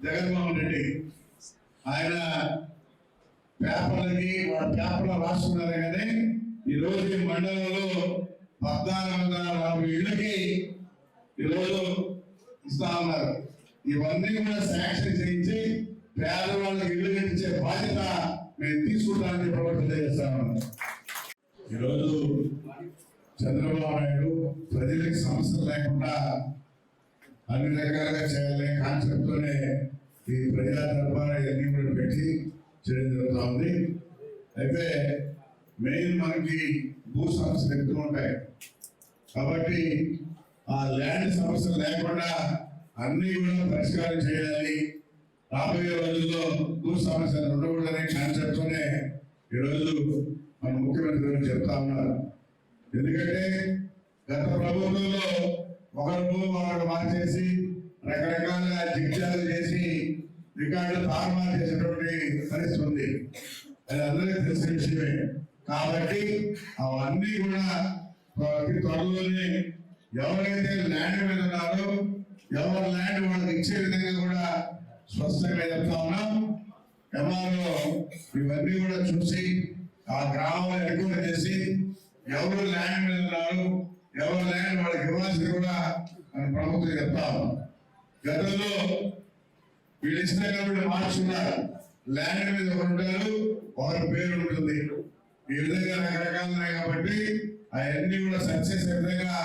జగన్మోహన్ రెడ్డి ఆయన పేపర్లకి వాళ్ళ పేపర్లో రాస్తున్నారు కానీ ఈరోజు ఈ మండలంలో 1440 ఇళ్ళకి ఈరోజు ఇస్తా ఉన్నారు. ఇవన్నీ కూడా శాంక్షన్ చేయించి పేదవాళ్ళకి ఇల్లు కట్టించే బాధ్యత మేము తీసుకుంటామని ప్రభుత్వం తెలియజేస్తాను. ఈరోజు చంద్రబాబు నాయుడు ప్రజలకు సమస్యలు లేకుండా అన్ని రకాలుగా చేయాలనే కాన్సెప్ట్తోనే ఈ ప్రజా దర్బార్ ఇవన్నీ కూడా పెట్టి చేయడం జరుగుతూ ఉంది. అయితే మెయిన్ మనకి భూ సమస్యలు ఎక్కువ ఉంటాయి కాబట్టి ఆ ల్యాండ్ సమస్యలు లేకుండా అన్ని కూడా పరిష్కారం చేయాలి, రాబోయే రోజుల్లో భూ సమస్యలు ఉండకూడదనే కాన్సెప్ట్తోనే ఈరోజు మన ముఖ్యమంత్రి గారు చెప్తా ఉన్నారు. ఎందుకంటే గత ప్రభుత్వంలో ఒకరు మార్చేసి రకరకాల జిగ్జాలు చేసి రికార్డులు తారుమారు చేసినటువంటి పరిస్థితి ఉంది. అది అందరికీ తెలిసిన విషయమే. కాబట్టి అవన్నీ కూడా ప్రతి త్వరలోనే ఎవరైతే ల్యాండ్ మీద ఉన్నారో ఎవరి ల్యాండ్ వాళ్ళకి ఇచ్చే విధంగా కూడా స్పష్టంగా చెప్తా ఉన్నాం. ఎంఆర్ఓ ఇవన్నీ కూడా చూసి ఆ గ్రామాలను ఎన్క్వైరీ చేసి ఎవరు ల్యాండ్ మీద ఉన్నారు, ఎవరు ల్యాండ్ వాళ్ళకి ఇవ్వాల్సింది కూడా మన ప్రభుత్వం చెప్తాం. గతంలో వీళ్ళు ఇష్టం కాబట్టి మార్చుకున్నారు. ల్యాండ్ మీద ఒకరు ఉంటారు, ఒకరి పేరు ఉంటుంది. ఈ విధంగా రకరకాలు ఉన్నాయి కాబట్టి అవన్నీ కూడా సక్సెస్ అయ్యే విధంగా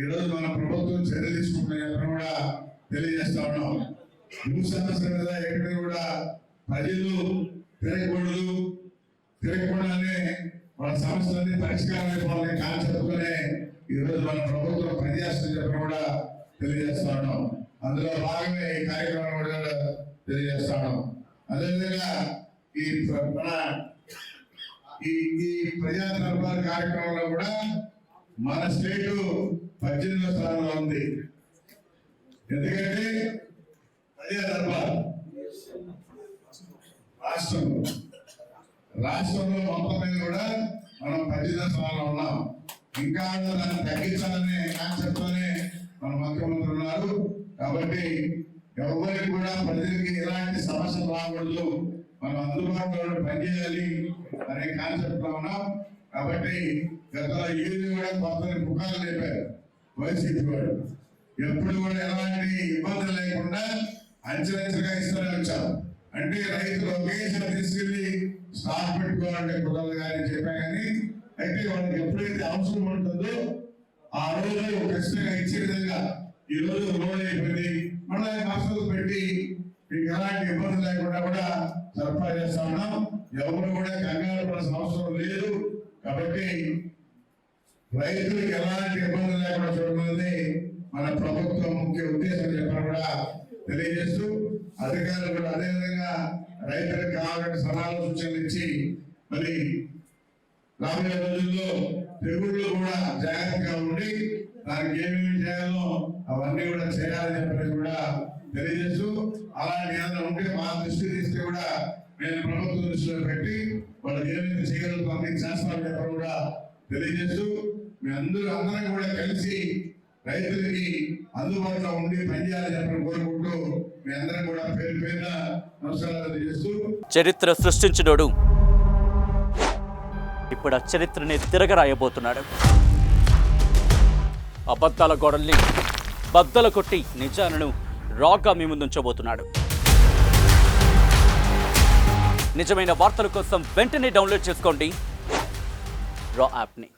ఈరోజు మన ప్రభుత్వం చర్య తీసుకుంటున్నాయని కూడా తెలియజేస్తా ఉన్నాం. భూ సమస్య మీద ఎక్కడ కూడా ప్రజలు తిరగకుండానే వాళ్ళ సమస్యలన్నీ పరిష్కారం అయిపోవాలనే కాన్సెప్ట్తోనే ఈరోజు మన ప్రభుత్వం పనిచేస్తుంది చెప్పడం కూడా తెలియజేస్తా ఉన్నాం. అందులో భాగంగా ఈ కార్యక్రమం కూడా తెలియజేస్తా ఉన్నాం. అదేవిధంగా ఈ ప్రజా దర్బార్ కార్యక్రమంలో కూడా మన స్టేట్ 18వ స్థానంలో ఉంది. ఎందుకంటే ప్రజా దర్బార్ రాష్ట్రంలో మొత్తం మీద కూడా మనం 18వ స్థానంలో ఉన్నాం. ఇంకా దాన్ని తగ్గించాలనే కాన్సెప్ట్తోనే మన ముఖ్యమంత్రి ఉన్నారు. కాబట్టి ఎవరికి కూడా ప్రజలకి ఎలాంటి సమస్యలు రాకూడదు, మనం అందుబాటులో పనిచేయాలి అనే కాన్సెప్ట్ లో ఉన్నాం. కాబట్టి గత ఏది కూడా కొత్త పుకార్లు లేపారు వైసీపీ వాడు. ఎప్పుడు కూడా ఎలాంటి ఇబ్బందులు లేకుండా అంచెలంచెలుగా ఇస్తూనే వచ్చాం. అంటే రైతులు ఒకేసారి తీసుకెళ్లి స్టాక్ పెట్టుకోవాలంటే కుదరదు కానీ చెప్పా కానీ అయితే వాళ్ళకి ఎప్పుడైతే అవసరం ఉంటుందో ఆ రోజు ఖచ్చితంగా ఇచ్చే విధంగా ఈ రోజు లోడ్ అయిపోయింది. మళ్ళీ అవసరం పెట్టి మీకు ఎలాంటి ఇబ్బంది లేకుండా కూడా సరఫరా చేస్తా ఉన్నాం. ఎవరు కూడా కంగారు పడాల్సిన అవసరం లేదు. కాబట్టి రైతులకు ఎలాంటి ఇబ్బంది లేకుండా చూడమన్నది మన ప్రభుత్వం ముఖ్య ఉద్దేశం చెప్పడం కూడా తెలియజేస్తూ అధికారులు కూడా అదేవిధంగా రైతులకు కావాలంటే సలహాలు సూచనలు ఇచ్చి మరి రాబోయే రోజుల్లో తెగుళ్ళు కూడా జాగ్రత్తగా ఉండి దానికి ఏమేమి చేయాలో అవన్నీ కూడా చేయాలని చెప్పి కూడా తెలియజేస్తూ అలాంటి ఏదైనా ఉంటే మా దృష్టి తీస్తే కూడా నేను ప్రభుత్వం దృష్టిలో పెట్టి వాళ్ళకి ఏమైతే చేయగలుగుతాం అన్ని చేస్తామని చెప్పి కూడా తెలియజేస్తూ మీ అందరం కూడా కలిసి రైతులకి అందుబాటులో ఉండి పనిచేయాలని చెప్పి కోరుకుంటూ మీ అందరం కూడా పేరు పేరున నమస్కారాలు తెలియజేస్తూ చరిత్ర సృష్టించినోడు ఇప్పుడు ఆ చరిత్రని తిరగరాయబోతున్నాడు. అబద్ధాల గోడల్ని బద్దలు కొట్టి నిజాలను రాగా మీ ముందుంచబోతున్నాడు. నిజమైన వార్తల కోసం వెంటనే డౌన్లోడ్ చేసుకోండి రా యాప్ని.